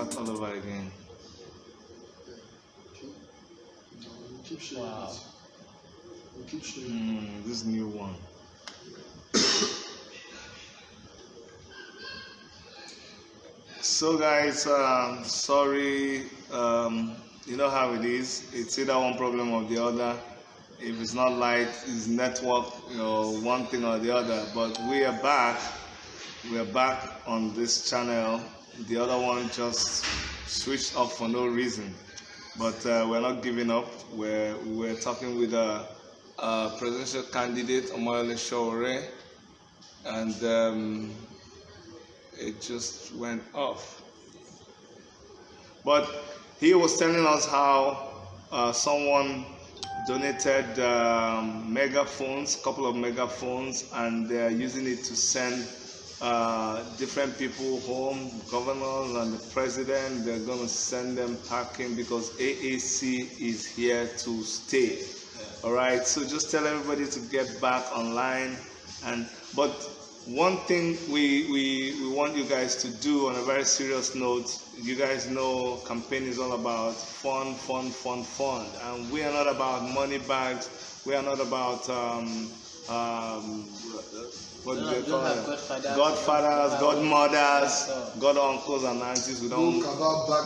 start all over again. Keep showing. Wow. Keep showing. This new one. So guys, sorry, you know how it is. It's either one problem or the other. If it's not light, it's network, one thing or the other. But we are back. We are back on this channel. The other one just switched off for no reason. But we're not giving up. We're talking with a presidential candidate, SOWORE, and it just went off. But he was telling us how someone donated megaphones, a couple of megaphones, and they're using it to send different people home, governors and the president. They're going to send them packing because AAC is here to stay. Yeah. All right, so just tell everybody to get back online. But one thing we want you guys to do on a very serious note, you guys know campaign is all about fun, and we are not about money bags. We are not about what do they call it? Godfathers, godmothers, god uncles and aunties. We don't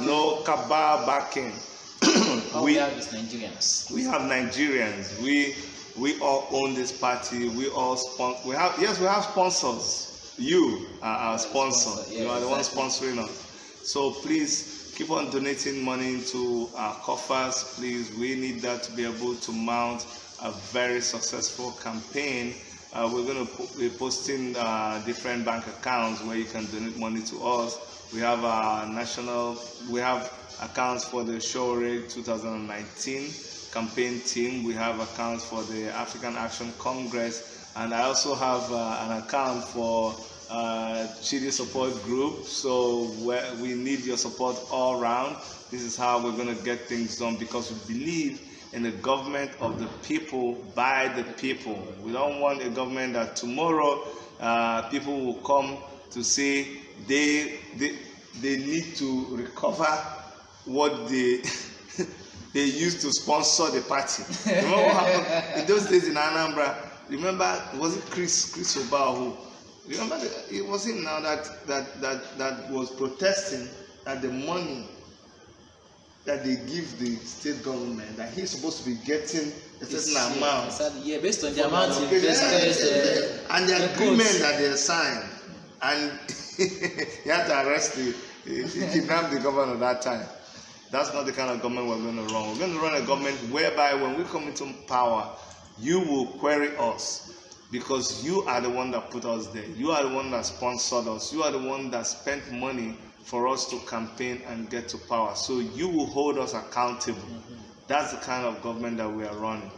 no cabal backing. We have is Nigerians. We have Nigerians. We all own this party. We all sponsor. We have sponsors. You are our sponsor. Yeah, you are the one sponsoring us. So please keep on donating money into our coffers. Please, we need that to be able to mount a very successful campaign. We're going to be posting different bank accounts where you can donate money to us. We have we have accounts for the SOWORE 2019 campaign team. We have accounts for the African Action Congress, and I also have an account for Chidi support group. So we need your support all around. This is how we're going to get things done, because we believe in the government of the people, by the people. We don't want a government that tomorrow people will come to say they need to recover what they used to sponsor the party. Remember what happened in those days in Anambra? Remember, was it Chris Obao? Remember, it was him now that was protesting that the money that they give the state government, that he's supposed to be getting a certain amount. Yeah, based on the amount invested. And the agreement that they signed. And he had to arrest he kidnapped the governor that time. That's not the kind of government we're going to run. We're going to run a government whereby when we come into power, you will query us, because you are the one that put us there. You are the one that sponsored us. You are the one that spent money for us to campaign and get to power. So you will hold us accountable. That's the kind of government that we are running.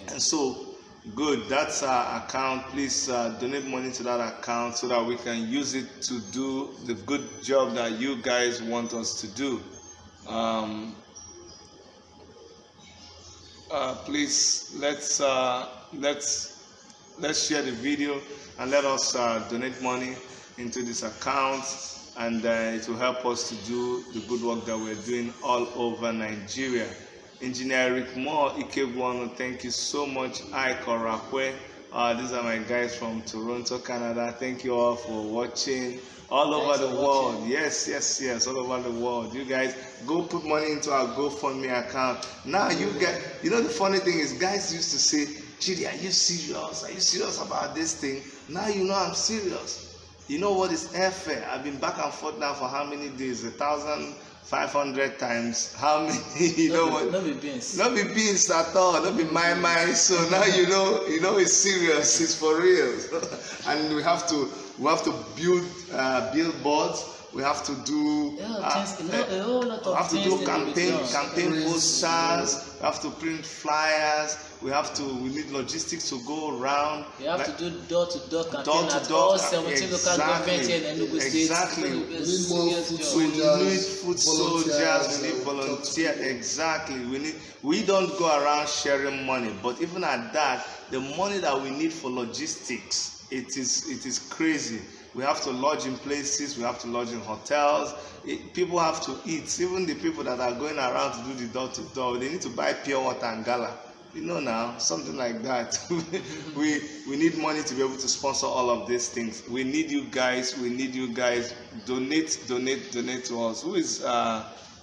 And so, good, that's our account. Please donate money to that account so that we can use it to do the good job that you guys want us to do. Please let's share the video and let us donate money into this account, and it will help us to do the good work that we're doing all over Nigeria. Engineer Rick Moore, Ikegwano, thank you so much. Ike Orakwe, these are my guys from Toronto, Canada. Thank you all for watching. All over the world, yes, all over the world. You guys go put money into our GoFundMe account. Now you know the funny thing is, guys used to say, Chidi, are you serious? Are you serious about this thing? Now you know I'm serious. You know what is airfare? I've been back and forth now for how many days? 1,500 times. How many? You know what? Not be beans. Not be beans at all. Not be my mind. So now you know it's serious. It's for real. And we have to build billboards. We have to do campaign posters. We have to print flyers. We need logistics to go around. We have to do door-to-door campaign at all 17 local governments here in Enugu State. Exactly. We need food soldiers. We need volunteers. Exactly. We don't go around sharing money, but even at that, the money that we need for logistics, it is crazy. We have to lodge in places. We have to lodge in hotels. People have to eat. Even the people that are going around to do the door-to-door, they need to buy pure water and gala. You know now, something like that. we need money to be able to sponsor all of these things. We need you guys. We need you guys. Donate to us. Who is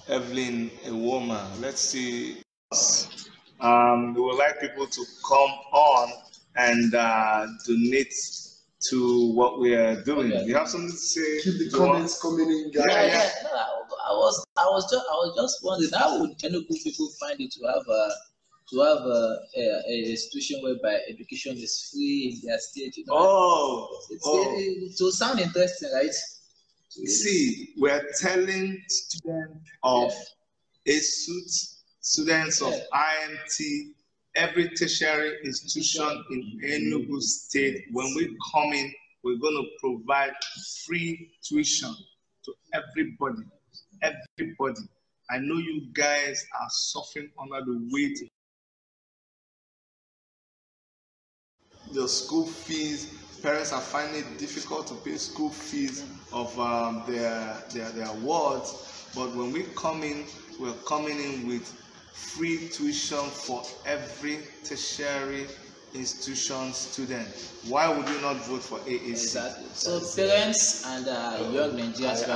Evelyn Ewoma? Let's see. We would like people to come on and donate to what we are doing. Okay. You have something to say? Keep the comments coming in, guys. Yeah. No, I was just wondering, how would Enugu people find it to have a situation whereby education is free in their state? You know? It will sound interesting, right? See, we're telling students of students of IMT, every tertiary institution in Enugu State, when we come in, we're going to provide free tuition to everybody. Everybody. I know you guys are suffering under the weight. The school fees, parents are finding it difficult to pay school fees of their wards. But when we come in, we're coming in with free tuition for every tertiary institution student. Why would you not vote for AAC? Exactly. So parents and young Nigerians, if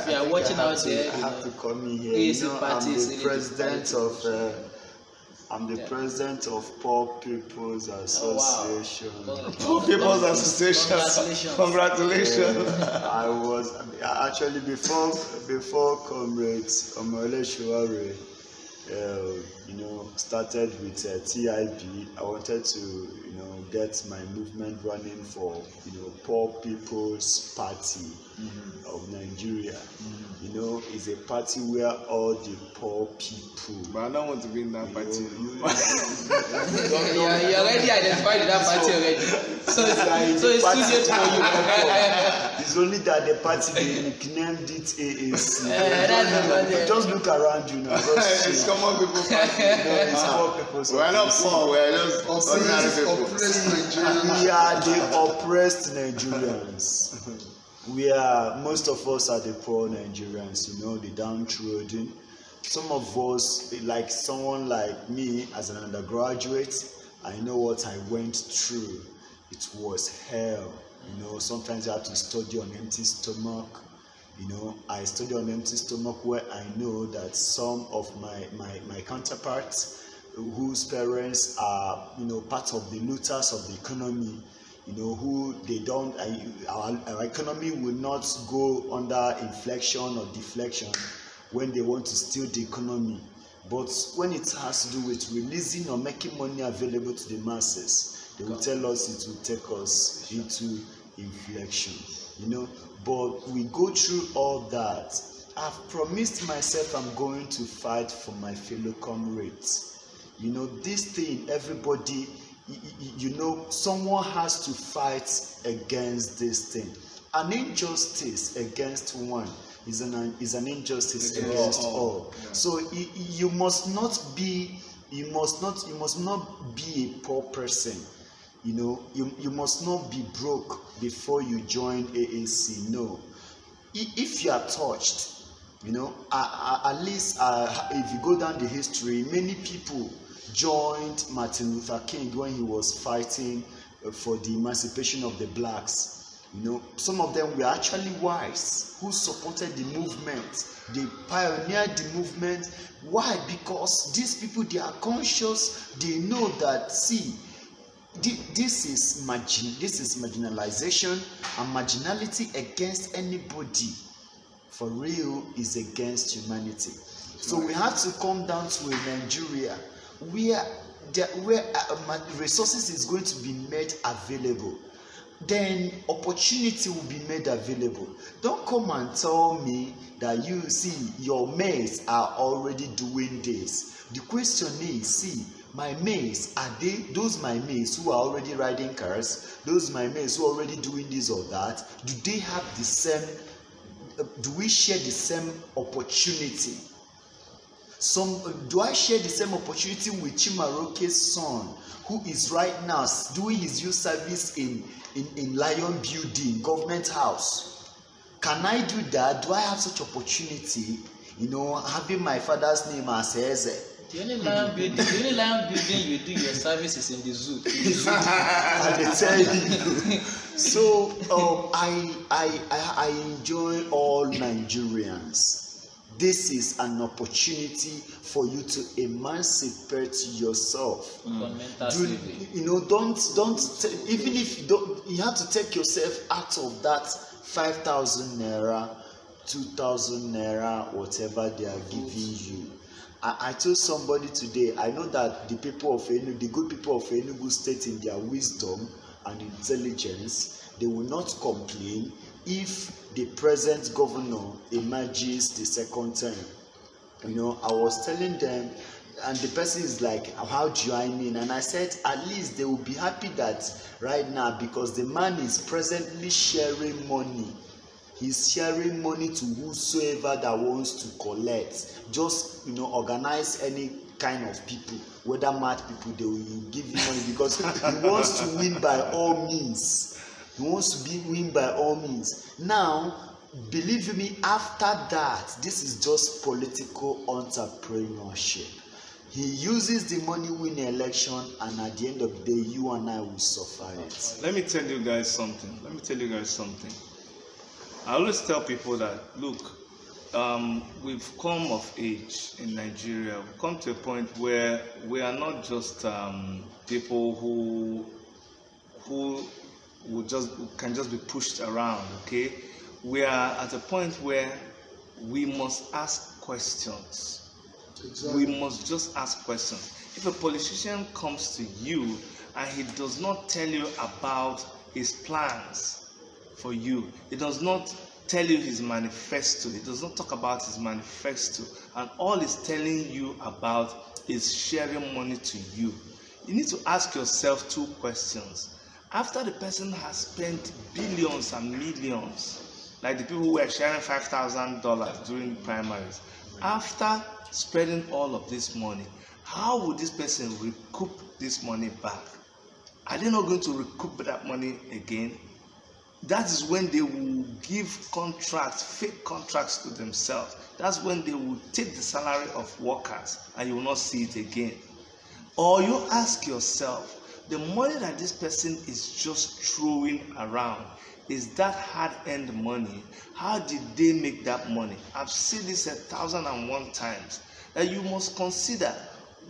you are watching out there, I have to come in here. AAC parties, I'm the president of Poor People's Association. Poor People's Association. Congratulations. I was actually before comrades Omole Shuare, started with TIP. I wanted to, get my movement running for, Poor People's Party of Nigeria. It's a party where all the poor people. But I don't want to be in that party. You already identified with that party already. So it's too late for you. It's only that the party they nicknamed it AAC. Just look around you now. It's common people party. It's poor people's. We're not poor. We're just ordinary people. We are the oppressed Nigerians. Most of us are the poor Nigerians, the downtrodden. Some of us, like someone like me as an undergraduate, I know what I went through. It was hell. Sometimes you have to study on empty stomach. I study on empty stomach where I know that some of my counterparts whose parents are, part of the looters of the economy, who they don't, our economy will not go under inflection or deflection when they want to steal the economy. But when it has to do with releasing or making money available to the masses, they will tell us it will take us into inflection, But we go through all that. I've promised myself I'm going to fight for my fellow comrades. This thing, everybody, someone has to fight against this thing. An injustice against one is an injustice against all. Yeah. So you must not be a poor person. You must not be broke before you join AAC. No. If you are touched, at least if you go down the history, many people joined Martin Luther King when he was fighting for the emancipation of the blacks. Some of them were actually wise, who supported the movement. They pioneered the movement. Why? Because these people, they are conscious. They know that, this is marginalization, and marginality against anybody for real is against humanity. So we have to come down to a Nigeria where resources is going to be made available. Then opportunity will be made available. Don't come and tell me that your mates are already doing this. The question is, my mates, are they those my mates who are already riding cars, those my mates who are already doing this or that? Do they have the same, do we share the same opportunity? Do I share the same opportunity with Chimaroke's son, who is right now doing his youth service in Lion Building, government house? Can I do that? Do I have such opportunity? You know, having my father's name as Eze. The only lion building you do your service is in the zoo. I tell you. So I enjoy all Nigerians. This is an opportunity for you to emancipate yourself. Don't even if you don't, you have to take yourself out of that 5,000 naira, 2,000 naira, whatever they are giving you. I told somebody today, I know that the people of Enugu, the good people of Enugu State, in their wisdom and intelligence, they will not complain if the present governor emerges the second term. You know, I was telling them, and the person is like, how do I mean? And I said, at least they will be happy that right now, because the man is presently sharing money. He's sharing money to whosoever that wants to collect. Just, you know, organize any kind of people, whether mad people, they will give you money, because he wants to win by all means. He wants to win by all means. Now, believe me, after that, this is just political entrepreneurship. He uses the money, win the election, and at the end of the day, you and I will suffer it. Let me tell you guys something. I always tell people that, look, we've come of age in Nigeria. We've come to a point where we are not just people who can just be pushed around. Okay, we are at a point where we must ask questions. Exactly. We must just ask questions. If a politician comes to you and he does not tell you about his plans for you, he does not tell you his manifesto, he does not talk about his manifesto, and all he's telling you about is sharing money to you, you need to ask yourself two questions. After the person has spent billions and millions, like the people who were sharing $5,000 during primaries, after spending all of this money, how would this person recoup this money back? Are they not going to recoup that money again? That is when they will give contracts, fake contracts to themselves. That's when they will take the salary of workers and you will not see it again. Or you ask yourself, the money that this person is just throwing around, is that hard-earned money? How did they make that money? I've seen this 1,001 times. That you must consider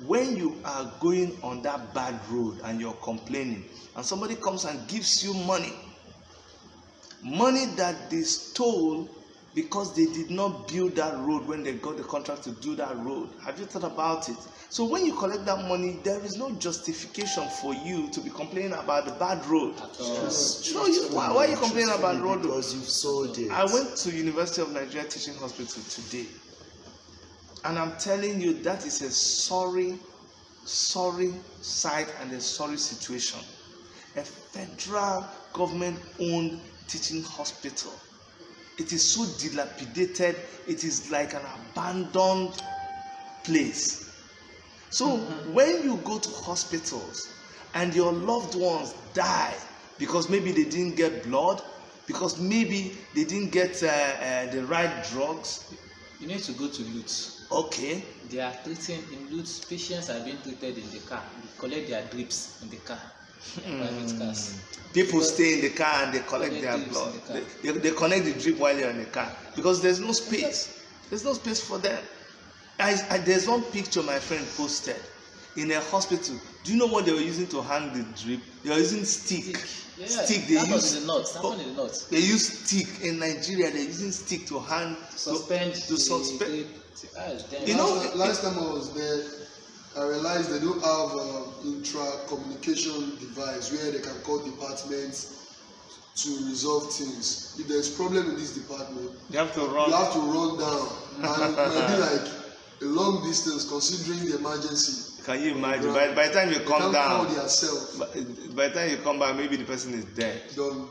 when you are going on that bad road and you're complaining, and somebody comes and gives you money that they stole because they did not build that road when they got the contract to do that road. Have you thought about it? So when you collect that money, there is no justification for you to be complaining about the bad road. Why are you complaining about road? Because you've sold it. I went to University of Nigeria Teaching Hospital today, and I'm telling you, that is a sorry sight and a sorry situation. A federal government-owned teaching hospital. It is so dilapidated. It is like an abandoned place. So when you go to hospitals and your loved ones die because maybe they didn't get blood, because maybe they didn't get the right drugs, you need to go to Lutz. Okay. They are treating in Lutz. Patients are being treated in the car. They collect their drips in the car. Private cars. People stay in the car and they collect their blood. They connect the drip while you're in the car because there's no space. There's no space for them. There's one picture my friend posted in a hospital. Do you know what they were using to hang the drip? They were using stick. Yeah, stick. They use the nuts. That one is the nuts. They use stick in Nigeria. They're using stick to hang to suspend. You know, last time I was there, I realized they don't have intra-communication device where they can call departments to resolve things. If there's problem in this department, you have to run down, and it might be like a long distance considering the emergency. Can you imagine? By the time you come down, by the time you come back, maybe the person is dead. Done.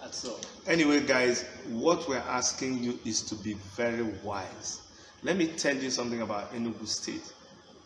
That's all. Anyway, guys, what we're asking you is to be very wise. Let me tell you something about Enugu State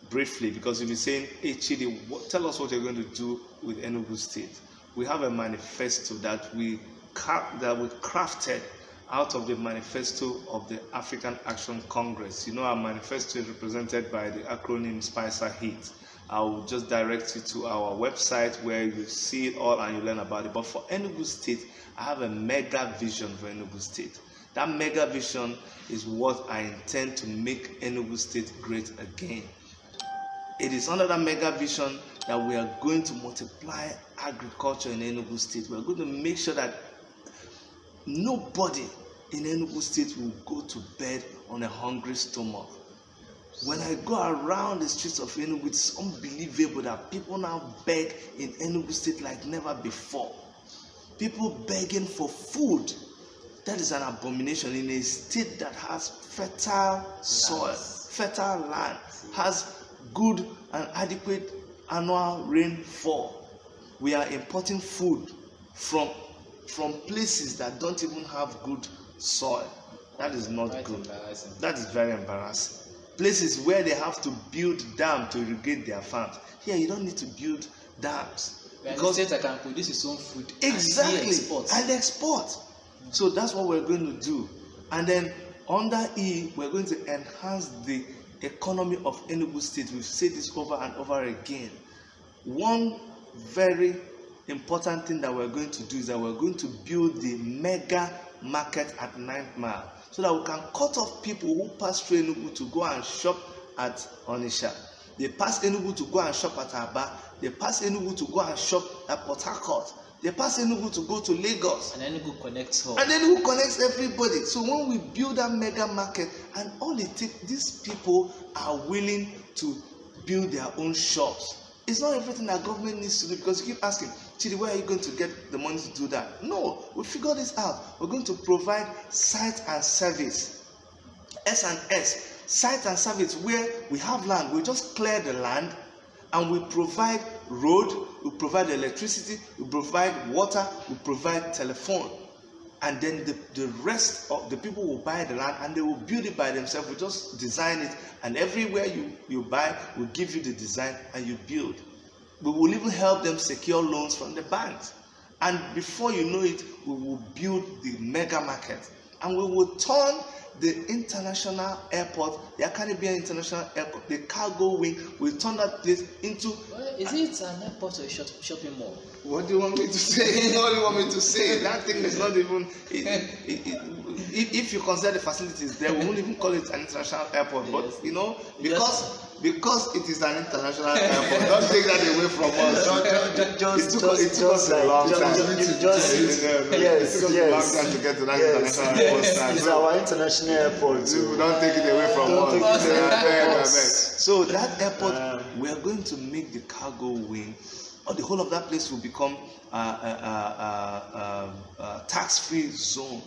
briefly, because you'll be saying, hey Chidi, tell us what you're going to do with Enugu State. We have a manifesto that we crafted out of the manifesto of the African Action Congress. You know, our manifesto is represented by the acronym SPICER HIT. I will just direct you to our website where you see it all and you learn about it. But for Enugu State, I have a mega vision for Enugu State. That mega vision is what I intend to make Enugu State great again. It is under that mega vision that we are going to multiply agriculture in Enugu State. We are going to make sure that nobody in Enugu State will go to bed on a hungry stomach. When I go around the streets of Enugu, it's unbelievable that people now beg in Enugu State like never before. People begging for food. That is an abomination in a state that has fertile soil, fertile land, has good and adequate annual rainfall. We are importing food from places that don't even have good soil. That is not good. That is very embarrassing. Places where they have to build dams to irrigate their farms. Here, you don't need to build dams. Because the state can produce its own food. Exactly. And export. So that's what we're going to do. And then under E, we're going to enhance the economy of Enugu State. We've said this over and over again. One very important thing that we're going to do is that we're going to build the mega market at 9th Mile, so that we can cut off people who pass through Enugu to go and shop at Onitsha. They pass Enugu to go and shop at Aba. They pass Enugu to go and shop at Port Harcourt. They pass Enugu to go to Lagos. And Enugu connects home. And Enugu connects everybody. So when we build that mega market, and all it takes, these people are willing to build their own shops. It's not everything that government needs to do, because you keep asking, Chidi, where are you going to get the money to do that? No, we figure this out. We're going to provide site and service. S&S, site and service, where we have land. We just clear the land and we provide road, we provide electricity, we provide water, we provide telephone. And then the rest of the people will buy the land and they will build it by themselves. We just design it, and everywhere you buy, we'll give you the design and you build. We will even help them secure loans from the banks. And before you know it, we will build the mega market. And we will turn the international airport, the Caribbean International Airport, the cargo wing, we'll turn that place into... Well, is it an airport or a shopping mall? What do you want me to say? What do you want me to say? That thing is not even... If you consider the facilities there, we won't even call it an international airport. Yes. But, you know, because it is an international airport, don't take that away from us. It took us a long time. Yes. A long time to get to that international airport. It's our international airport. Don't take it away from us. So that airport, we are going to make the cargo wing, or the whole of that place will become a tax-free zone,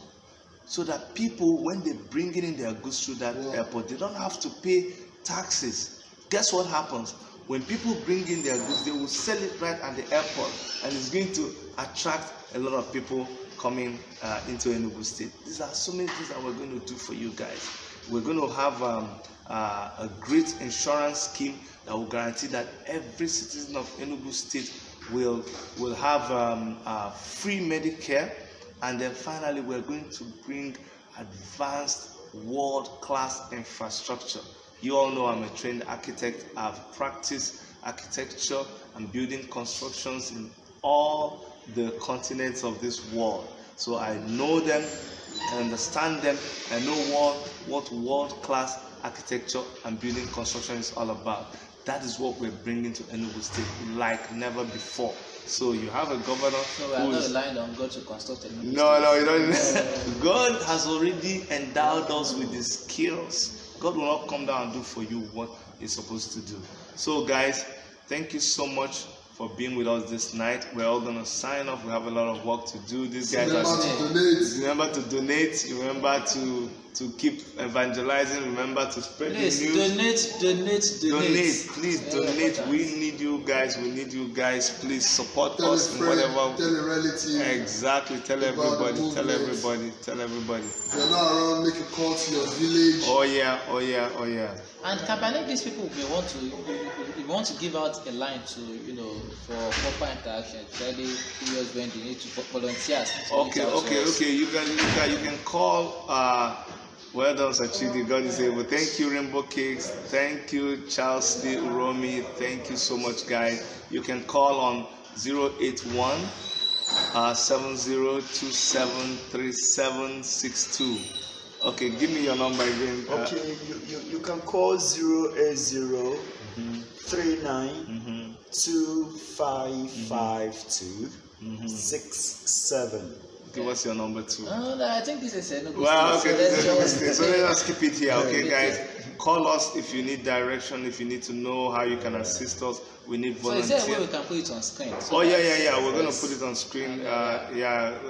so that people, when they bring in their goods through that airport, they don't have to pay taxes. Guess what happens? When people bring in their goods, they will sell it right at the airport, and it's going to attract a lot of people coming into Enugu State. These are so many things that we're going to do for you guys. We're going to have a great insurance scheme that will guarantee that every citizen of Enugu State will have free Medicare. And then finally, we're going to bring advanced world-class infrastructure. You all know I'm a trained architect. I've practiced architecture and building constructions in all the continents of this world. So I know them, I understand them, I know what world-class architecture and building construction is all about. That is what we're bringing to Enugu State like never before. So you have a governor. So we are not relying on God to construct Enugu State. No, you don't. God has already endowed us with the skills. God will not come down and do for you what He's supposed to do. So guys, thank you so much for being with us this night. We're all going to sign off. We have a lot of work to do. These guys remember to donate. Remember to keep evangelizing. Remember to spread the news. Donate. Please donate. We need you guys. Please support us in whatever. Tell a relative. Exactly. Tell everybody. We're not around. Make a call to your village. Oh yeah. And can believe these people may want to give out a line to for proper interaction, especially periods when they need to volunteers. Okay. You can call. Well done, Sachidi. God is able. Thank you, Rainbow Cakes. Thank you, Charles D. Uromi. Thank you so much, guys. You can call on 081 70273762. Okay, give me your number again. Okay, you can call 080 39 2552 67. Give us your number too. I think this is Enugu. Well, okay, so let us keep it here. Okay, guys, call us if you need direction, if you need to know how you can assist us. We need volunteers. So is there a way we can put it on screen? So yeah. We're going to put it on screen.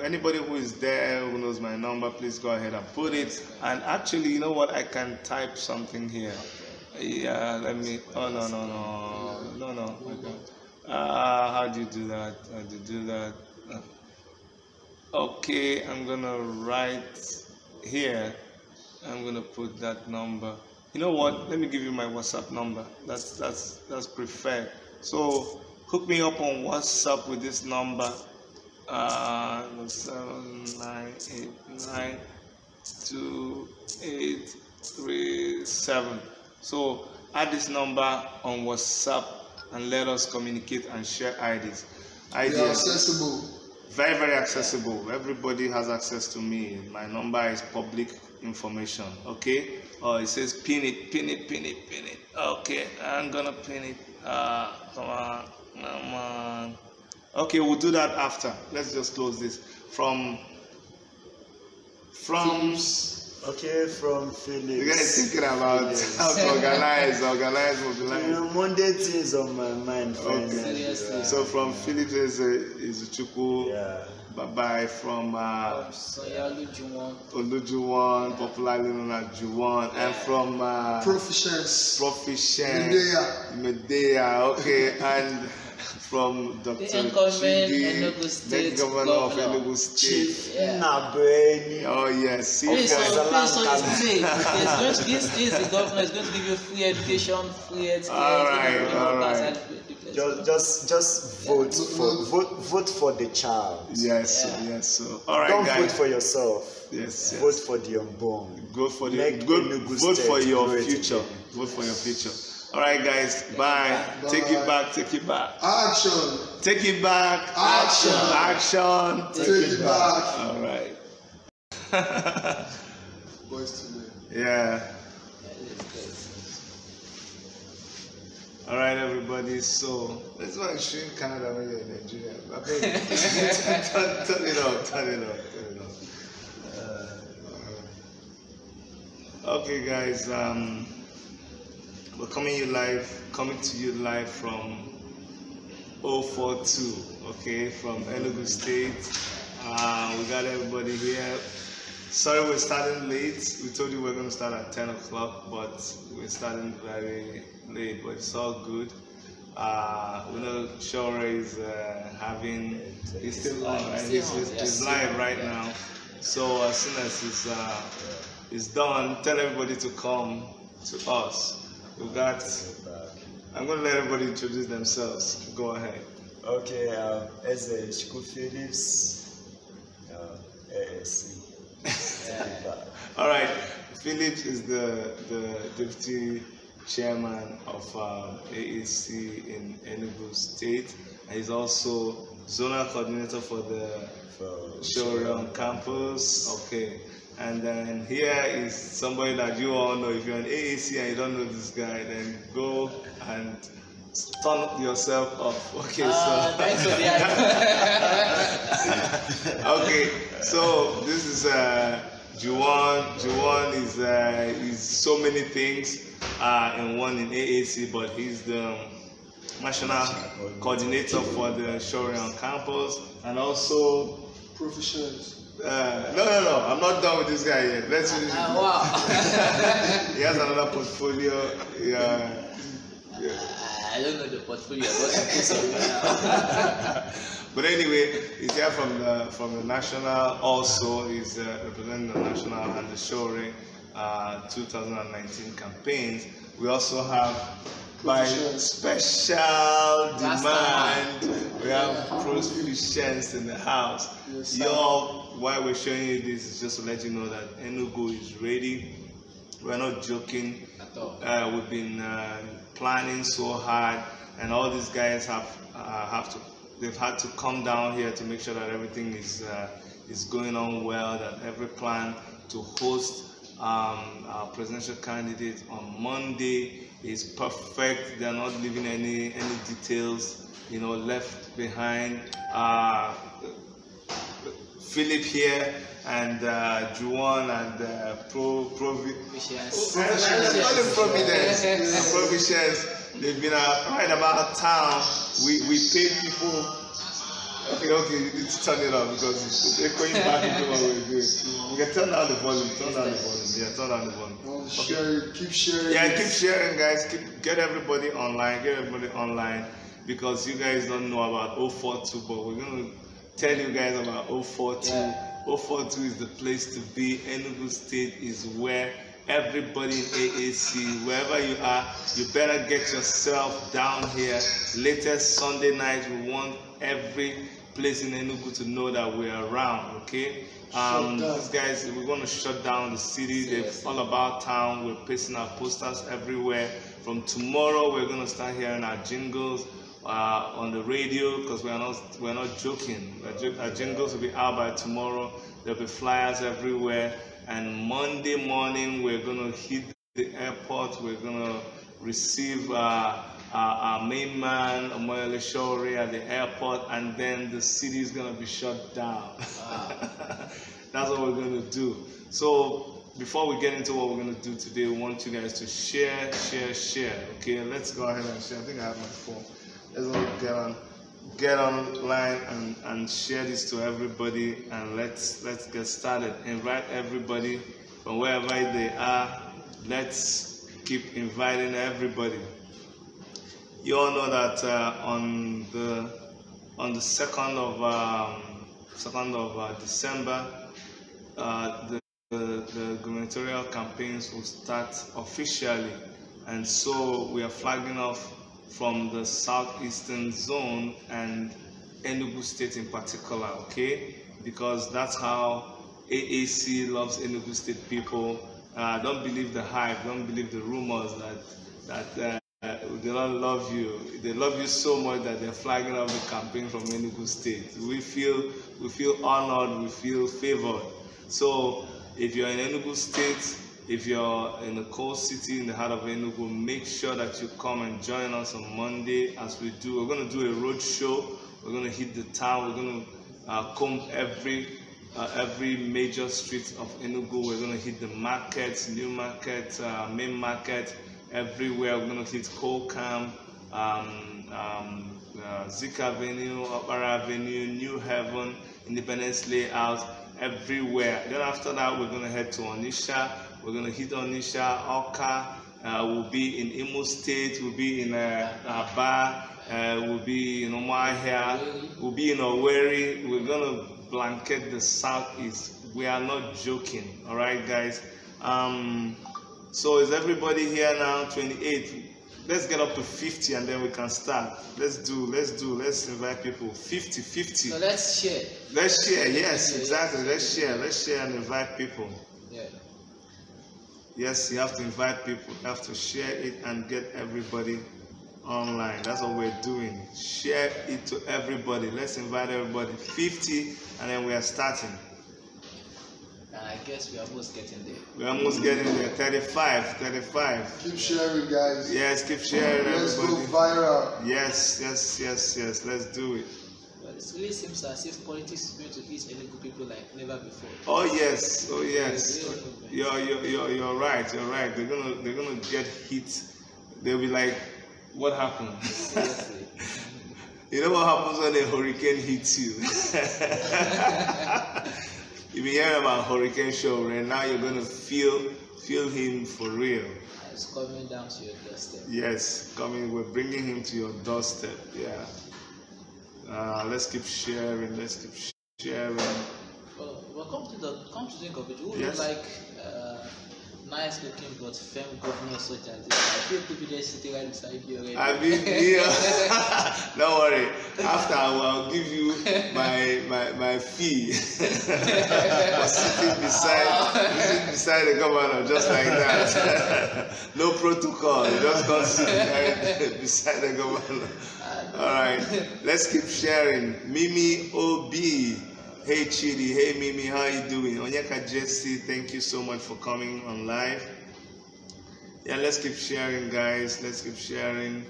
Anybody who is there who knows my number, please go ahead and put it. And actually, you know what? I can type something here. Yeah, let me. Oh no. Okay. How do you do that? Okay, I'm gonna write here. I'm gonna put that number. You know what? Let me give you my WhatsApp number. That's preferred. So hook me up on WhatsApp with this number. 79892837. So add this number on WhatsApp and let us communicate and share ideas. They are accessible. Very, very accessible. Everybody has access to me. My number is public information. Okay? It says pin it. Okay, I'm gonna pin it. Come on. Okay, we'll do that after. Let's just close this. From Philips. You guys thinking about how to organize, mobilize. Monday things on my mind. Okay. So from Philips is Chuku. Yeah. Bye-bye. From Olujuwon, popularly known as Juwon, and from Proficient Medea. Okay, and from Dr. Chidi, the governor of Enugu State. Oh yes, He's the governor is going to give you free education, free healthcare. All right. Just vote for the child. Yes. All right, Don't guys. vote for yourself. Yes. Vote for the unborn. Vote for your future. Vote for your future. All right, guys. Bye. Take it back. Action. Take it back. Action. Take it back. All right. Boys to men. Yeah. All right, everybody. So let's go and stream Canada when you're in Nigeria. Turn it off. Okay, guys. We're coming to you live from 042. Okay, from Enugu State. We got everybody here. Sorry, we're starting late. We told you we're going to start at 10 o'clock, but we're starting very late. But it's all good. We know SOWORE is he's still on, right? He's live right now. So as soon as it's done, tell everybody to come to us. I'm going to let everybody introduce themselves. Go ahead. Okay, as a Chico Phillips, AAC. All right, Phillips is the deputy chairman of AAC in Enugu State. And he's also zonal coordinator for the SOWORE on campus. Okay. And then here is somebody that you all know. If you're an AAC and you don't know this guy, then go and turn yourself off. Okay, thanks for the okay, so this is Juwon. Juwon is so many things in one in AAC, but he's the national coordinator for the SOWORE on campus, and also Proficient. no, I'm not done with this guy yet. Let's see. Wow. He has another portfolio. Yeah. I don't know the portfolio, But anyway, he's here from the national. Also, he's representing the national and the SOWORE 2019 campaigns. We also have, by special demand, we have Proficients in the house. Yes, Why we're showing you this is just to let you know that Enugu is ready. We're not joking. at all. We've been planning so hard, and all these guys they've had to come down here to make sure that everything is going on well. That every plan to host our presidential candidate on Monday is perfect. They're not leaving any details, left behind. Philip here and Juan and Providence. They've been right about town. We pay people. Okay, you need to turn it off because they're going back into what we're doing. We can turn down the volume. Yeah, turn down the volume. Okay. Keep sharing. Yeah, keep sharing, guys. Get everybody online. Because you guys don't know about 042, but we're going to tell you guys about 042. Yeah. 042 is the place to be. Enugu State is where everybody in AAC, wherever you are, you better get yourself down here. Latest Sunday night, we want every place in Enugu to know that we're around, okay? These guys, we're going to shut down the city. They're all about town. We're pasting our posters everywhere. From tomorrow, we're going to start hearing our jingles on the radio, because we're not joking. Our jingles will be out by tomorrow. There'll be flyers everywhere. And Monday morning, we're going to hit the airport. We're going to receive our main man, Omoyele SOWORE, at the airport, and then the city is going to be shut down. That's what we're going to do. So before we get into what we're going to do today, we want you guys to share. Okay, let's go ahead and share. I think I have my phone. Let's all get online and share this to everybody, and let's get started. Invite everybody from wherever they are. Let's keep inviting everybody. You all know that on the 2nd of December, the gubernatorial campaigns will start officially, and so we are flagging off from the southeastern zone and Enugu State in particular, okay? Because that's how AAC loves Enugu State people. Don't believe the hype, don't believe the rumors that they don't love you. They love you so much that they're flagging off the campaign from Enugu State. We feel honored, we feel favored. So if you're in Enugu State, if you're in the cold city in the heart of Enugu, make sure that you come and join us on Monday as we do. We're going to do a road show. We're going to hit the town. We're going to comb every major street of Enugu. We're going to hit the markets, new market, main market, everywhere. We're going to hit Colcam, Zik Avenue, Opera Avenue, New Haven, Independence Layout, everywhere. Then after that, we're going to head to Onitsha. We're going to hit Onitsha, Oka. We'll be in Imo State. We'll be in Aba. We'll be in Umuahia. We'll be in Owerri. We're going to blanket the southeast. We are not joking. All right, guys. So is everybody here now? 28. Let's get up to 50 and then we can start. Let's invite people. 50. So let's share. Let's share, yes, exactly. Let's share and invite people. Yeah. Yes, you have to invite people. You have to share it and get everybody online. That's what we're doing. Share it to everybody. Let's invite everybody. 50 and then we are starting. And I guess we are almost getting there. We're almost getting there. 35. Keep sharing, guys. Yes, keep sharing. Let's everybody. go viral. Yes. Let's do it. But it really seems as if politics is going to hit Enugu people like never before. Oh yes. You're right. They're gonna get hit. They'll be like what happens? Seriously. You know what happens when a hurricane hits you? You've been hearing about hurricane show, and now you're gonna feel him for real. It's coming down to your doorstep. Yes, we're bringing him to your doorstep. Yeah. Let's keep sharing. Well, come to think of it, who Yes. would like nice looking but firm governors such as this? I feel to be there sitting right beside you already. I mean, yeah. Don't worry. After I'll give you my fee for sitting beside the governor just like that. No protocol. You just come sit beside the governor. All right. Let's keep sharing. Mimi OB. Hey Chidi, hey Mimi, how you doing? Onyeka Jesse, thank you so much for coming on live. Yeah, let's keep sharing, guys. Let's keep sharing.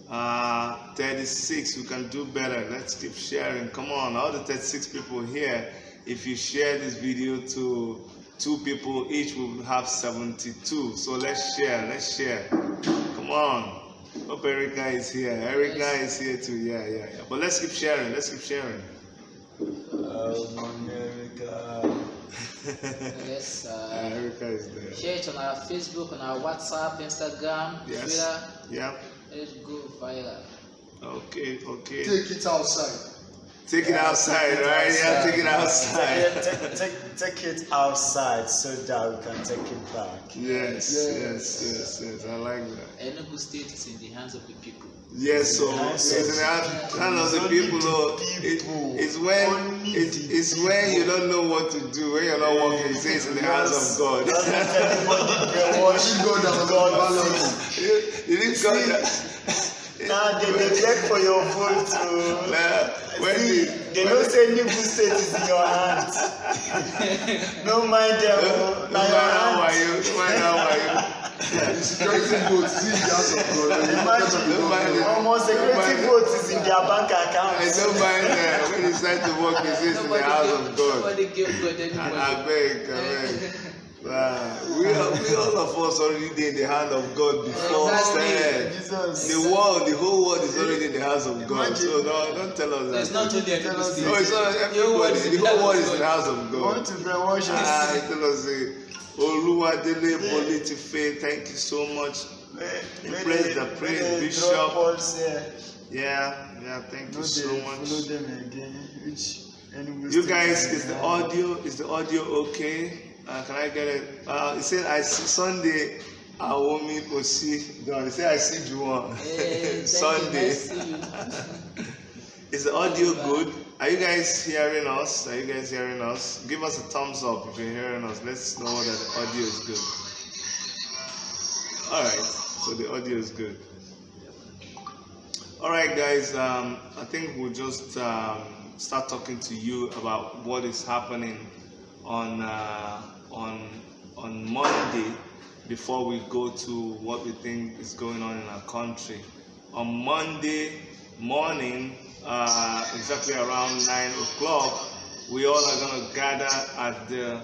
36, we can do better. Let's keep sharing. Come on, all the 36 people here. If you share this video to 2 people, each will have 72. So let's share. Come on. Hope Erica is here. Erica is here too. Yeah. But let's keep sharing. America. Yes. Erica is there. Share it on our Facebook, on our WhatsApp, Instagram, Twitter. Yeah. Let it go viral. Okay. Take it outside. Take it outside, right? Yeah, take it outside. Take it outside so that we can take it back. Yes. I like that. Enugu State is in the hands of the people. Yes, so it's in the hands of the people. It's when you don't know what to do, when you're not working. You say it's in the hands of God. You didn't come here. Now they beg for your vote too. They don't say Enugu State is in your hands. No mind them. No mind how are you? Security votes is in the house of God. Almost security votes is in their bank account. I don't mind that. When it's time to work, it's in the house of God. Nobody give God anybody. I beg. We all of us already in the hand of God before. The whole world is already in the hands of God. So don't tell us that. It's not only No, it's not everybody. The whole world is in the hands of God. Want to brainwash us? Tell us, Oluwadele Bolitife, thank you so much. Praise Bishop. Yeah, thank you so much. Follow them again. You guys, is the audio okay? Can I get it? It said I see Sunday. Awomi Osi. It said I see Juwan. Sunday. Is the audio good? Are you guys hearing us? Give us a thumbs up if you're hearing us. Let's know that the audio is good. Alright, so the audio is good. Alright guys, I think we'll just start talking to you about what is happening on Monday before we go to what we think is going on in our country. On Monday morning, exactly around 9 o'clock, we all are going to gather at the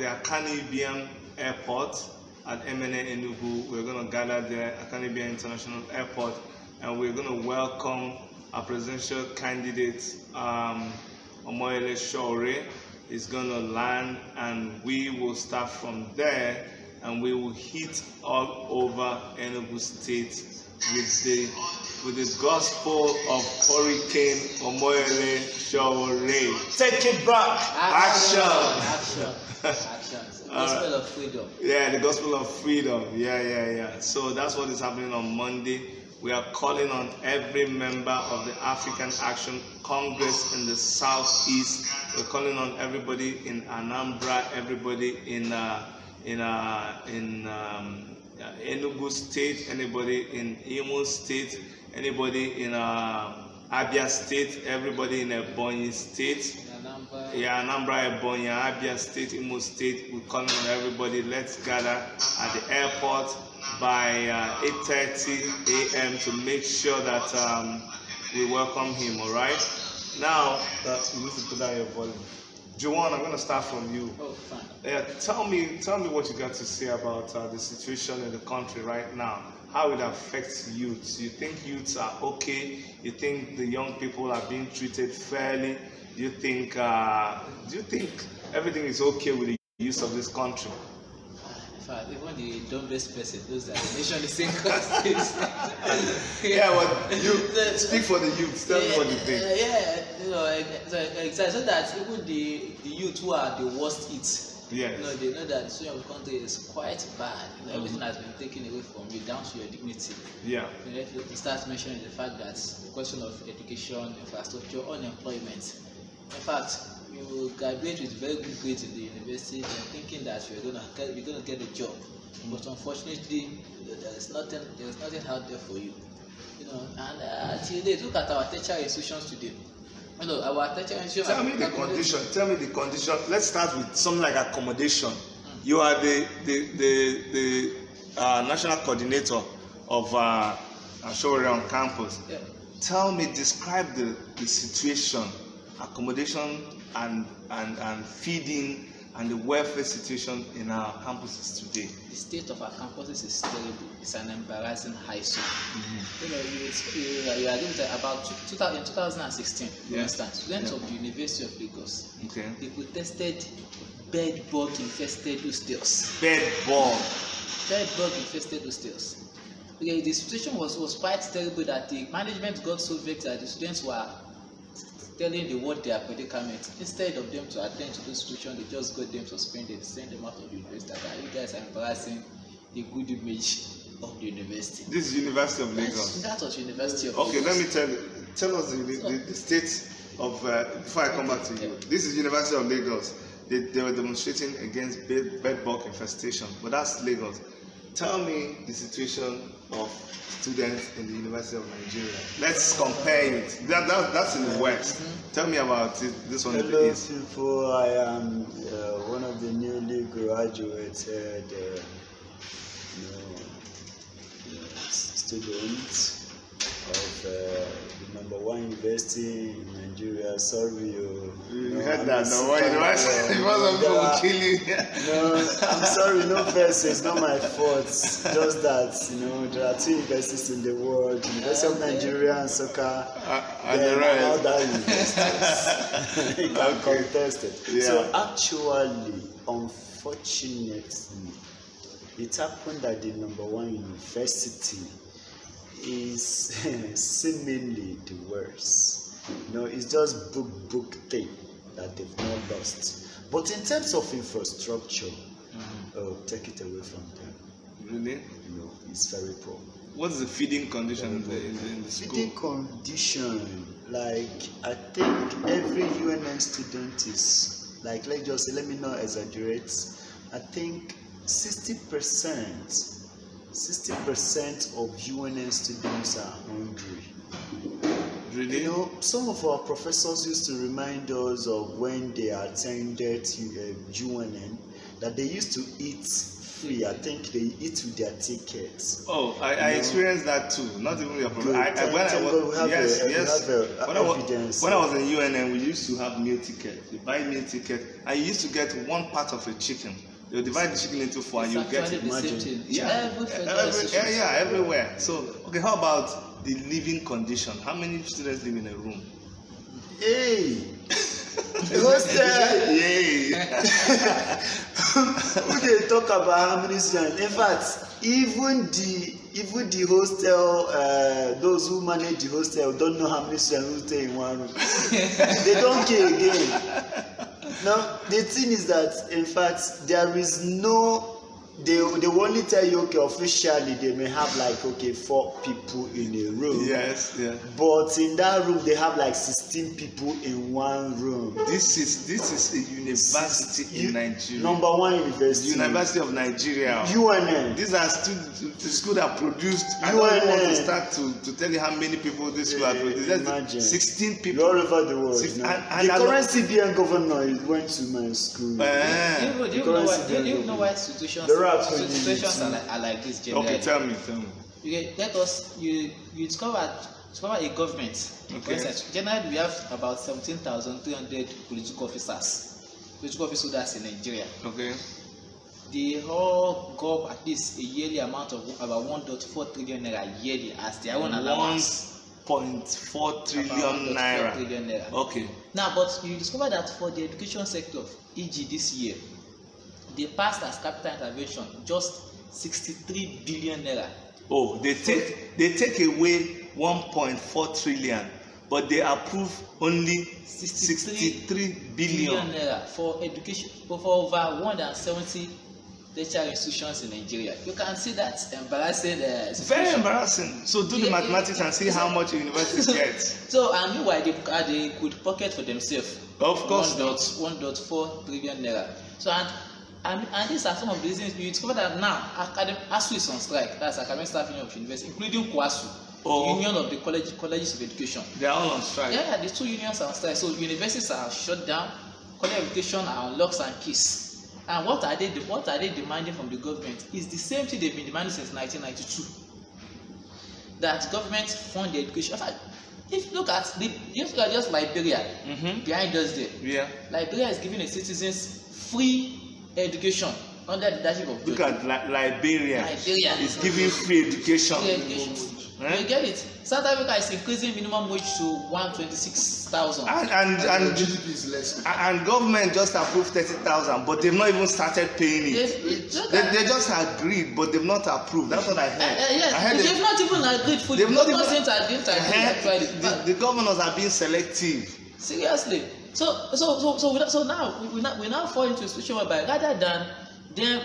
Akani Ibiam Airport at MNA Enugu. We're going to gather there at Akani Ibiam International Airport, and we're going to welcome our presidential candidate, Omoyele Sowore. Is going to land, and we will start from there, and we will hit all over Enugu State with the gospel of Hurricane Omoyele Sowore. Take it back. Action. The gospel of freedom. Yeah, the gospel of freedom. Yeah. So that's what is happening on Monday. We are calling on every member of the African Action Congress in the Southeast. We're calling on everybody in Anambra, everybody in Enugu State, anybody in Imo State, anybody in Abia State, everybody in Ebonyi State. Anambra, Ebonyi, Abia State, Imo State. We're calling on everybody. Let's gather at the airport by 8:30 a.m. to make sure that we welcome him. All right. Now, you need to put down your volume. Juwan, I'm going to start from you. Oh, fine. Tell me what you got to say about the situation in the country right now. how it affects youth. You think youths are okay? You think the young people are being treated fairly? Do you think everything is okay with the youth of this country? In fact, even the dumbest person knows that the nation is in crisis. Yeah, but you speak for the youth. Tell me what you think. Yeah, exactly. So that even the youth who are the worst hit, yes. They know that the situation of the country is quite bad. Everything has been taken away from you, down to your dignity. Yeah. You start mentioning the fact that the question of education, infrastructure, unemployment. In fact, you graduate with very good grades in the university and thinking that you're gonna get a job, but unfortunately, there's nothing out there for you. And today, look at our tertiary institutions today. Our tertiary institutions. Tell me the condition. Let's start with something like accommodation. You are the national coordinator of SOWORE on campus. Yeah. Tell me, describe the situation, accommodation and feeding and the welfare situation in our campuses today. The state of our campuses is terrible. It's an embarrassing eyesore. You are going to about in 2016, for instance, students of the University of Lagos. Okay. They protested bed bug infested hostels. Bed bug Infested hostels. Okay, the situation was quite terrible that the management got so vexed that the students were telling the world their predicament. Instead of them to attend to the situation, they just got them suspended, send them out of the university. You guys are embarrassing the good image of the university. This is University of Lagos. That was University of Okay, Lagos. let me tell us the state of before I come back to you. This is University of Lagos. They were demonstrating against bed bug infestation, but that's Lagos. Tell me the situation of students in the University of Nigeria. Let's compare it. That's in the West. Tell me about it. This one in the East. Hello, people. I am one of the newly graduated students of the #1 university in Nigeria. Sorry, you heard that? No, university will kill you. No, I'm sorry. No offense. It's not my fault. Just that there are 2 universities in the world: University of Nigeria and Soccer. And the rest. Other universities. You can contest it. Yeah. So actually, unfortunately, it happened that the #1 university is seemingly the worst. It's just book thing that they've not lost. But in terms of infrastructure, take it away from them. Really? It's very poor. What's the feeding condition in the school? Feeding condition, like I think every UNN student is like, let me not exaggerate. I think 60% of UNN students are hungry. Really? Some of our professors used to remind us of when they attended UNN that they used to eat free. I think they eat with their tickets. Oh, I experienced that too. Not even your professor. When I was in UNN, we used to have meal ticket. You buy meal ticket, and you used to get one part of a chicken. You divide the chicken into 4 and you get it. Everywhere. So, okay, how about the living condition? How many students live in a room? Hey, the hostel. Yay! Who they talk about how many students? In fact, even the hostel, those who manage the hostel don't know how many students who stay in one room. They don't care again. Now, the thing is that, in fact, there is no, they will only tell you, okay, officially they may have 4 people in a room. Yes, yeah. But in that room, they have 16 people in one room. This is a university in Nigeria. #1 university. University of Nigeria. UNN. These are the school that produced. I don't want to start to tell you how many people this school has produced. Imagine. 16 people. All over the world. And the current CBN governor went to my school. Do you know why situations are like this generally? Okay, tell me. Okay, you discover a government. Okay. For instance, generally we have about 17,300 political officers, political office holders in Nigeria. Okay. they all go at least a yearly amount of about 1.4 trillion naira yearly as their own allowance. 1.4 trillion naira. 1.4 trillion naira. Okay. Now, but you discover that for the education sector, e.g. this year, they passed as capital intervention just 63 billion naira. Oh, they take away 1.4 trillion, but they approve only 63 billion naira for education for over 170 tertiary institutions in Nigeria. You can see that embarrassing. Very embarrassing. So do the mathematics and see how much universities get. So and meanwhile they could pocket for themselves. Of course 1.4 trillion naira. So and these are some of the reasons you discover that now ASU is on strike. That's Academic Staff Union of University, including KWASU, the Union of the Colleges of Education. They are all on strike. Yeah, the two unions are on strike. So universities are shut down. College of Education are on locks and keys. And what are they demanding from the government is the same thing they've been demanding since 1992. That government fund the education. In fact, if you look at just Liberia behind us there. Yeah. Liberia is giving its citizens free education under the leadership of Look at Liberia. Liberia is giving free education. Free education. You get it. South Africa is increasing minimum wage to 126,000. And GDP is less. And government just approved 30,000, but they've not even started paying it. They just agreed, but they've not approved. That's what I heard. Yes, they've not even agreed fully. They've not even the governors are being selective. Seriously. So now we now fall into a situation whereby rather than them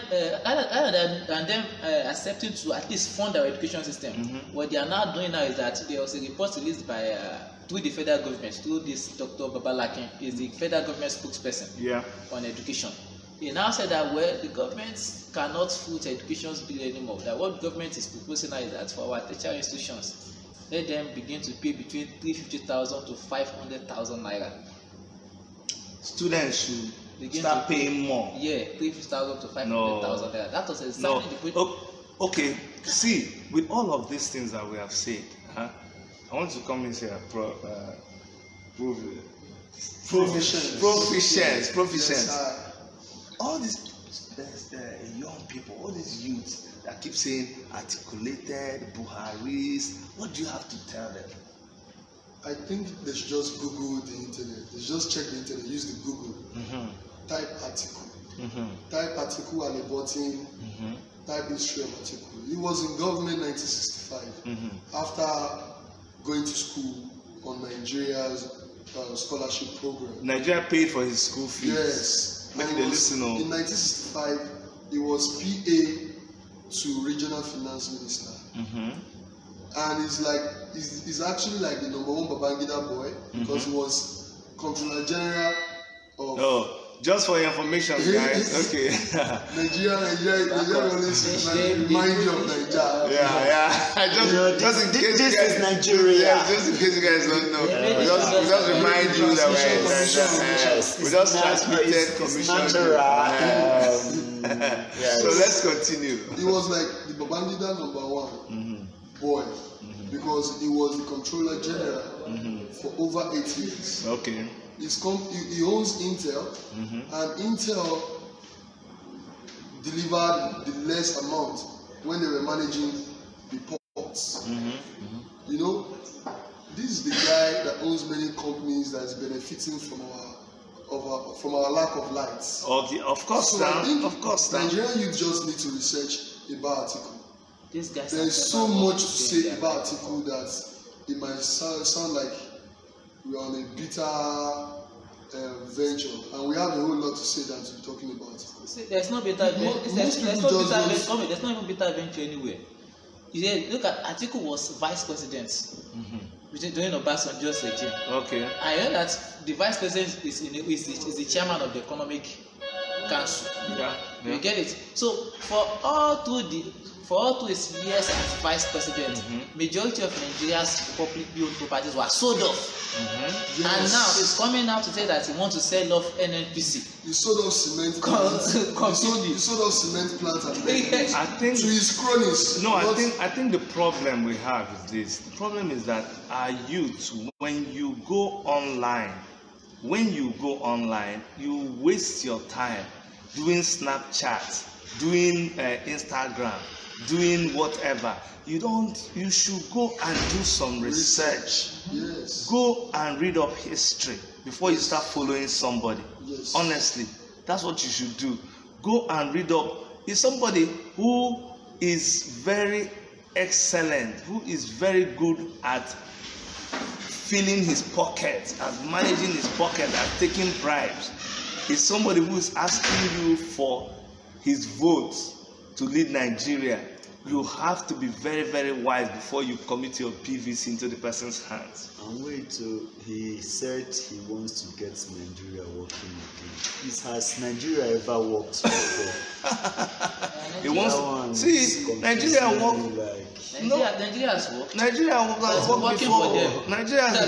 accepting to at least fund our education system, what they are now doing now is that there was a report released by through the federal government, through this Dr. Babalakin, is the federal government spokesperson on education. He now said that the government cannot foot education bill anymore. That what government is proposing now is that for our tertiary institutions, let them begin to pay between 350,000 to 500,000 naira. Students should start paying more. Yeah, 350,000 to 500,000 naira. That was exactly the okay, see, with all of these things that we have said, I want to come in here, proficiency. Yes, all these young people, all these youths that keep saying articulated, Buharis, what do you have to tell them? I think they should just Google the internet. They should just check the internet, use the Google. Type article. Type article at the bottom. Type history of article. He was in government 1965 after going to school on Nigeria's scholarship program. Nigeria paid for his school fees. Yes. Maybe they listen. In 1965, he was PA to regional finance minister. And he's actually like the #1 Babangida boy because he was Comptroller General of. Oh, just for your information, guys. Okay. Nigeria always remind you of Nigeria. Yeah. Just in case this is Nigeria. Yeah, just in case you guys don't know. We just remind you that we just transmitted commission. So let's continue. He was like the Babangida #1 boy because he was the Comptroller General for over 8 years. Okay. He owns Intel, and Intel delivered the less amount when they were managing the ports. You know, this is the guy that owns many companies that is benefiting from our lack of lights. Okay, of course. So I think Nigerian youth just need to research about article. There is so much to say about article that it might sound like we are on a bitter venture, and we have a whole lot to say that we're talking about. There's no bitter venture. There's not even bitter venture anywhere. Look at article was vice president during Obasanjo's regime. Okay. I heard that the vice president is the chairman of the economic council. You get it. So for all through his years as vice president, majority of Nigeria's publicly owned properties were sold off. Yes. And now he's coming out to say that he wants to sell off NNPC. He sold off cement plants. He sold off cement plants I think to his cronies. No, I think the problem we have is this. The problem is that our youth, when you go online, you waste your time doing Snapchat doing Instagram, doing whatever. You should go and do some research. Yes. Go and read up history before you start following somebody. Yes. Honestly, that's what you should do. Go and read up. Is somebody who is very excellent, who is very good at filling his pocket, at managing his pocket, at taking bribes. Is somebody who is asking you for his vote to lead Nigeria. You have to be very, very wise before you commit your PVC into the person's hands. And wait, he said he wants to get Nigeria working again. Has Nigeria ever worked before? He wants Nigeria work. Nigeria has worked. Nigeria has worked before. Nigeria has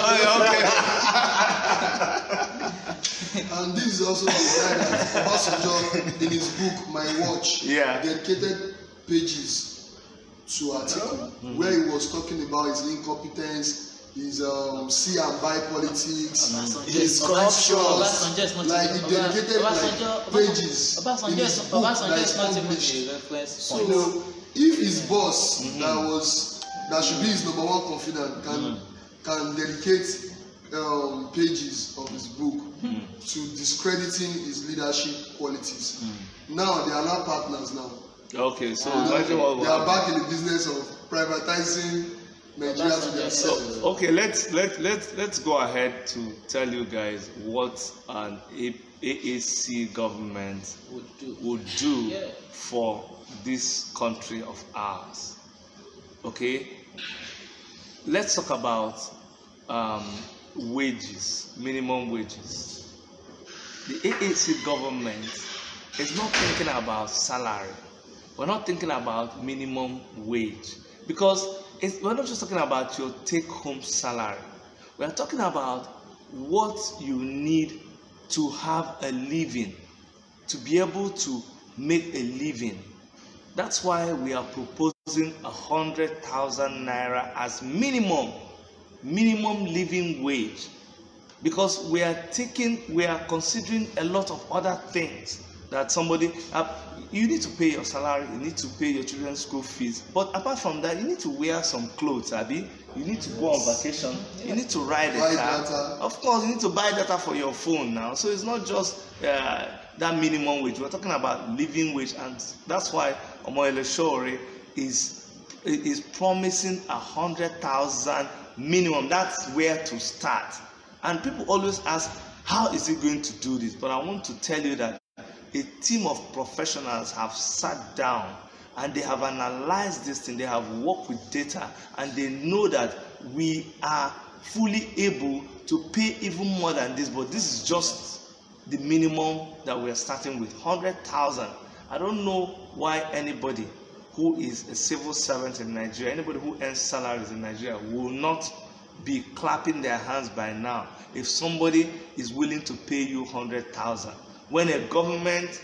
And this is also the guy that Obasanjo in his book My Watch dedicated pages to article where he was talking about his incompetence, his see and buy politics, his corruption. Like he dedicated pages in his book that is published. So if his boss that should be his number one confidant can dedicate pages of his book to discrediting his leadership qualities, now they are now partners now. Okay, so they are back in the business of privatizing Nigeria to themselves. Okay, let's go ahead to tell you guys what an AAC government would do for this country of ours. Okay, let's talk about wages, minimum wages. The AAC government is not thinking about salary. We're not thinking about minimum wage, because we're not just talking about your take-home salary. We're talking about what you need to have a living, to be able to make a living. That's why we are proposing 100,000 naira as minimum living wage, because we are considering a lot of other things that somebody. You need to pay your salary, you need to pay your children's school fees, but apart from that, you need to wear some clothes, Abi. You need to go on vacation, you need to ride a car. Of course, you need to buy data for your phone now. So it's not just that minimum wage. We're talking about living wage, and that's why Omoyele Sowore is promising 100,000 minimum. That's where to start. And people always ask, how is he going to do this? But I want to tell you that a team of professionals have sat down and they have analyzed this thing. They have worked with data, and they know that we are fully able to pay even more than this, but this is just the minimum that we are starting with, 100,000. I don't know why anybody who is a civil servant in Nigeria, anybody who earns salaries in Nigeria, will not be clapping their hands by now if somebody is willing to pay you 100,000. When a government,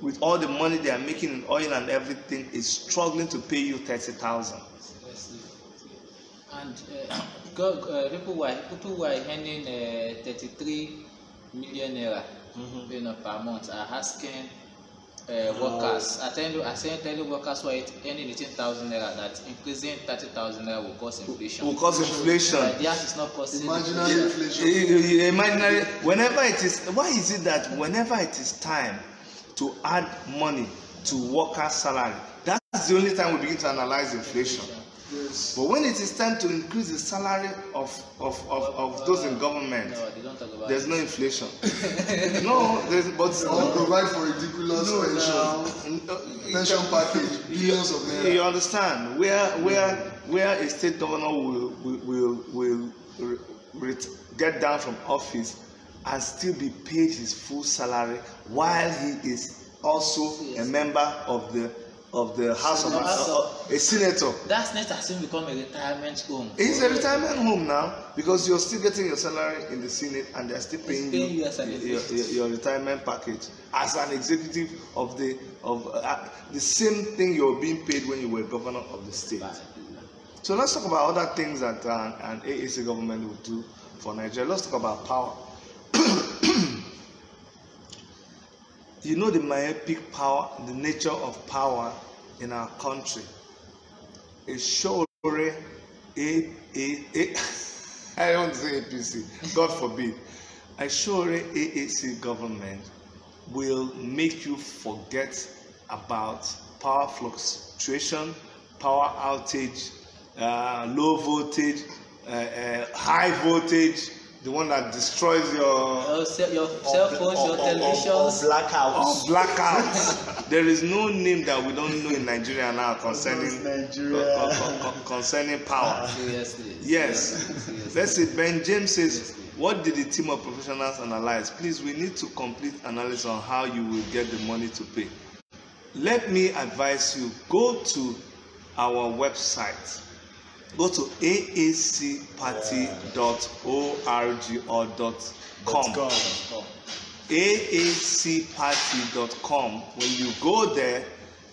with all the money they are making in oil and everything, is struggling to pay you 30,000. And people who are earning 33 million naira per month are asking workers, telling workers who are earning 18,000 naira that increasing 30,000 naira will cause inflation. Theirs is not possible. Imaginary inflation. Imaginary. Why is it that whenever it is time to add money to workers' salary, that's the only time we begin to analyze inflation? Yes. But when it is time to increase the salary of those in government, no, they don't talk about there's it. no inflation. No, but Or provide for ridiculous pension package, billions of naira. You understand where a state governor will get down from office and still be paid his full salary while he is also a member of the House of a senator. That senator has become a retirement home. It's a retirement home now, because you're still getting your salary in the Senate and they're still paying you your retirement package as an executive of the same thing you're being paid when you were governor of the state. So let's talk about other things that an AAC government would do for Nigeria. Let's talk about power. you know the myopic power, the nature of power in our country. A SOWORE, I don't want to say APC, God forbid. A SOWORE AAC government will make you forget about power fluctuation, power outage, low voltage, high voltage, the one that destroys your cell phones, your televisions, blackouts. There is no name that we don't know in Nigeria now concerning power. Yes. Let's see. Ben James says, what did the team of professionals analyze? Please, we need to complete analysis on how you will get the money to pay. Let me advise you, go to our website. Go to aacparty.org or .com. aacparty.com. When you go there,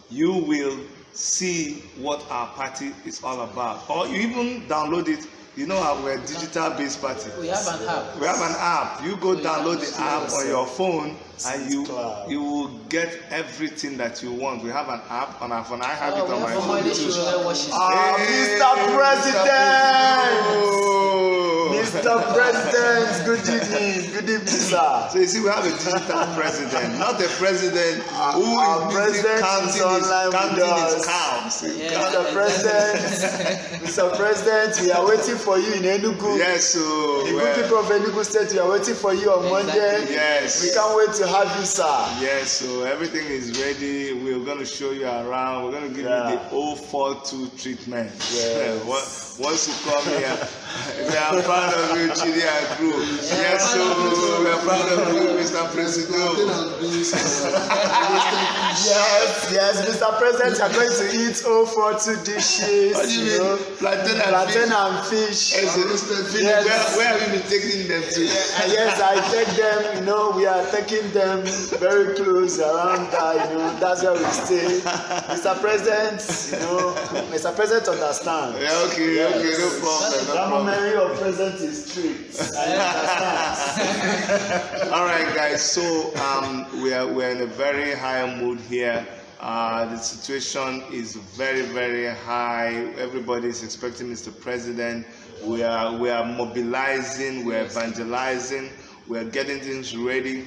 you will see what our party is all about. Or you even download it. You know how we're a digital-based party. We have an app. We have an app. You go download the app on your phone, and you will get everything that you want. We have an app on our phone. I have it on my phone too. Mr. President! Mr. President, good evening. Good evening, sir. So you see, we have a digital president, not a president who is counting his cows. Mr. President, we are waiting for you in Enugu. Yes, so the good people of Enugu State, we are waiting for you on Monday. Yes. We can't wait to have you, sir. Yes, so everything is ready. We're going to show you around. We're going to give you the 042 treatment. Yes. Once you come here, we are proud of you, Chidi and crew. Yes, so we are proud of you, Mr. President. Yes, Mr. President, you are going to eat 042 dishes. What do you mean? Plantain and fish. Yes. Where have you been taking them to? Yes, I take them, we are taking them very close around that, that's where we stay. Mr. President, Mr. President understand. Yeah, okay, no problem. That memory of present is strict. I understand. All right, guys, so we're in a very high mood here. The situation is very, very high. Everybody is expecting Mr. President. We are mobilizing, we're evangelizing, we're getting things ready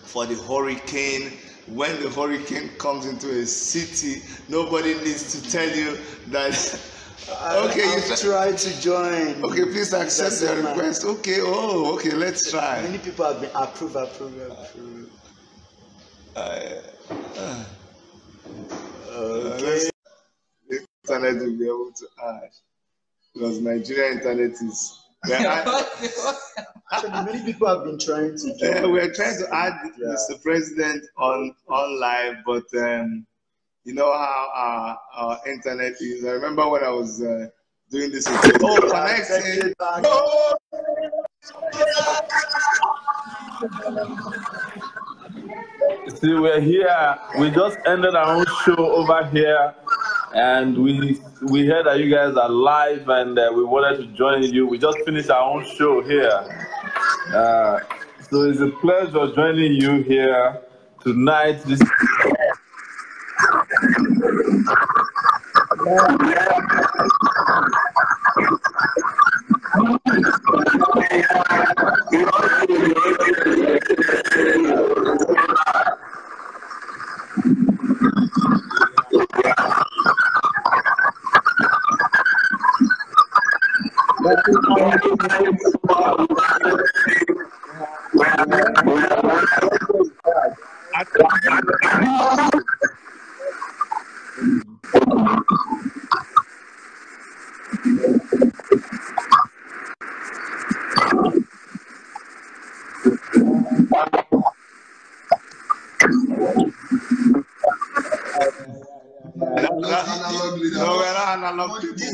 for the hurricane. When the hurricane comes into a city, nobody needs to tell you that. Okay, you try to join. Okay, please accept the request. Okay, okay, let's try. Many people have been approved. Okay. The internet will be able to add because Nigeria internet is. Actually, many people have been trying to join. We're trying to add Mr. President on live, but you know how our internet is. I remember when I was doing this. Connecting. See, we're here. We just ended our own show over here, and we heard that you guys are live, and we wanted to join you. We just finished our own show here, so it's a pleasure joining you here tonight. These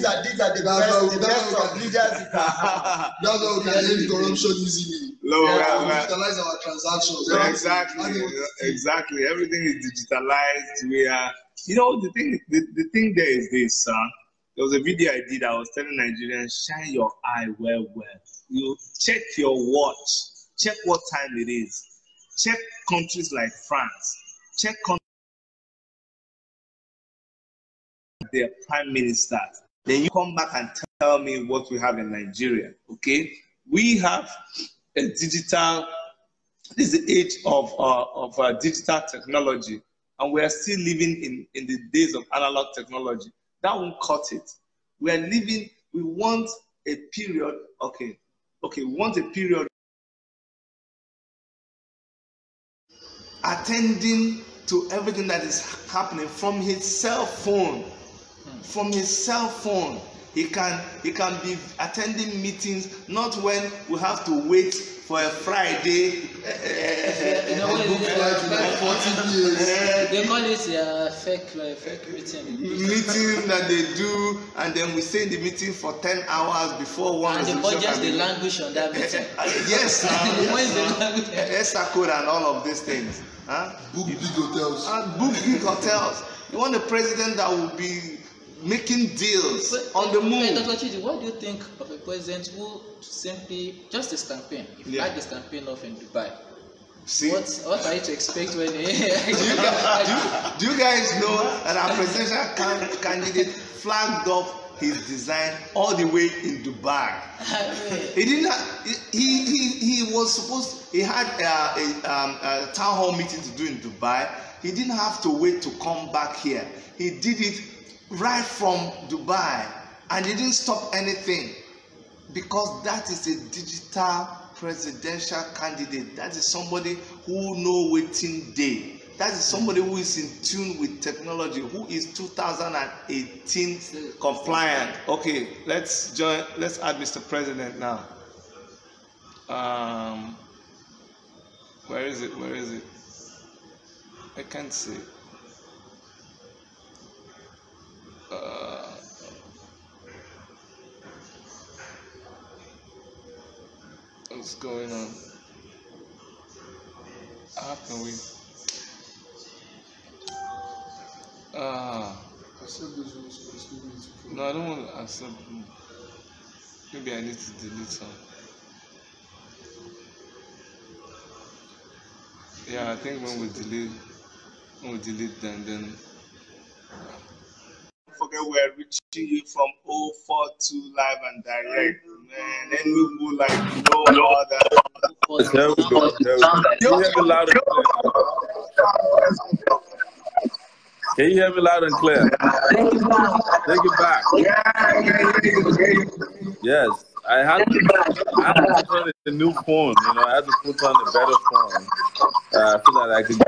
are the best of leaders. That's how we can end corruption easily. Digitalize our transactions. Exactly. Everything is digitalized. We are, the thing there is this. There was a video I did. I was telling Nigerians, shine your eye well. You check your watch. Check what time it is. check countries like France, check their prime ministers. Then you come back and tell me what we have in Nigeria, okay? We have a digital, this is the age of digital technology, and we are still living in the days of analog technology. That won't cut it. We are living, we want a period, okay, we want a period attending to everything that is happening from his cell phone. From his cell phone, he can be attending meetings, not when we have to wait for a Friday. They call it fake meeting. Meeting that they do, and then we stay in the meeting for 10 hours before one. And the budget, the language on that meeting. Yes, code and all of these things. Book big hotels. Book big hotels. You want a president that will be making deals on the moon. Dr. Chidi, what do you think of a president who simply just his campaign? If you like this campaign off in Dubai, see, what are you to expect when? do you guys know that our presidential candidate flagged off his design all the way in Dubai? He didn't. He was supposed. He had a town hall meeting to do in Dubai. He didn't have to wait to come back here. He did it right from Dubai, and he didn't stop anything, because that is a digital presidential candidate. That is somebody who knows waiting day. That is somebody who is in tune with technology, who is 2018 compliant. Okay, let's add Mr. President now. Where is it? I can't see. What's going on? How can we? Accept those ones. No, I don't want to accept. Maybe I need to delete some. Yeah, I think when we delete them, then. Don't forget we're reaching you from 042 live and direct, man. Enugu like no other. There we go. Can you hear me loud and clear? Take it back. Yes, I had to put on a new phone. I had to put on a better phone so that I could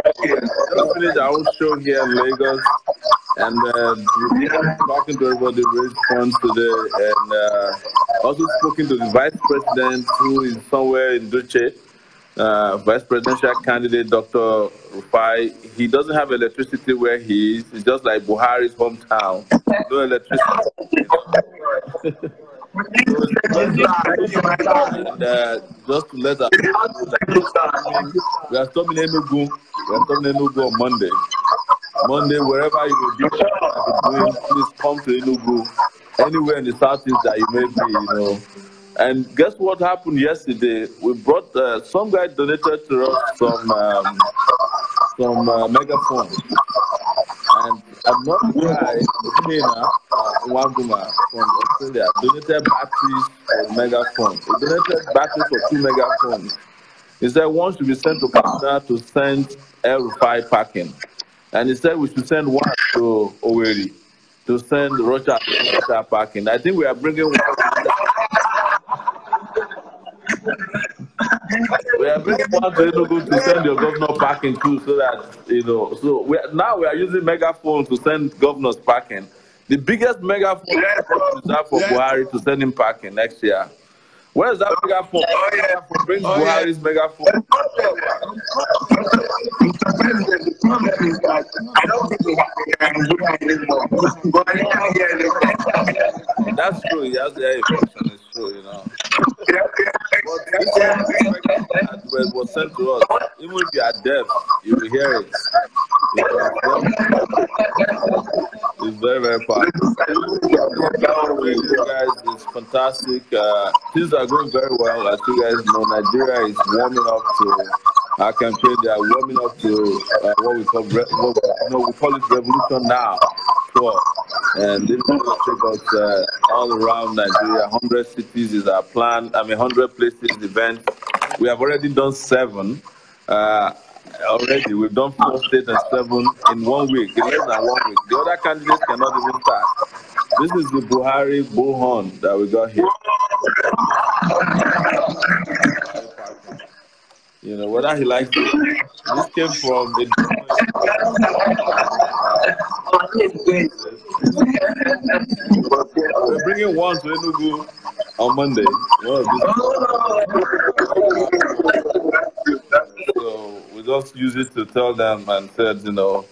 finish our own show here in Lagos. And talking to everybody raised funds today, and also spoken to the vice president who is somewhere in Duce, vice presidential candidate Dr. Rufai. He doesn't have electricity where he is. It's just like Buhari's hometown. No electricity. And, just to let us know, we are stopping Enugu. We are stopping Enugu on Monday. Monday, wherever you will be, please come to Enugu, anywhere in the southeast that you may be, And guess what happened yesterday? We brought some guy donated to us some megaphones, and another guy, Wanguma from Australia, donated batteries for megaphones. He donated batteries for 2 megaphones. He said one should be sent to Canada to send L5 packing. And he said we should send one to Owerri to send Russia packing. I think we are bringing one. We are bringing one to Enugu to send your governor packing too, so that So we are using megaphone to send governors packing. The biggest megaphone is that for Buhari to send him packing next year. Where is that megaphone? Bring Buhari's megaphone. The problem is that I don't think we can do that anymore. But I can't hear it. That's true. He has the air infection. It's true, But it was sent to us. Even if you are deaf, you will hear it. It's very, very powerful. You guys, it's fantastic. Things are going very well. As you guys know, Nigeria is warming up to our campaign. They are warming up to what we call we call it Revolution Now tour, and this is going to take us all around Nigeria. 100 cities is our plan. 100 places, events. We have already done 7. Already, we've done 4 states and 7 in 1 week, in less than 1 week. The other candidates cannot even start. This is the Buhari bullhorn that we got here. You know, whether he likes it. This came from the. We're bringing one to Enugu on Monday. So we just use it to tell them and said, you know,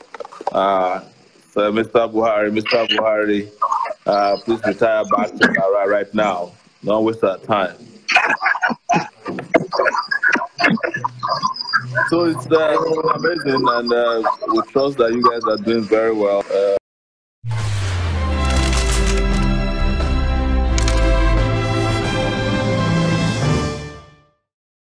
so Mr. Buhari, please retire back to Ghana right now. Don't waste our time. So it's amazing, and we trust that you guys are doing very well.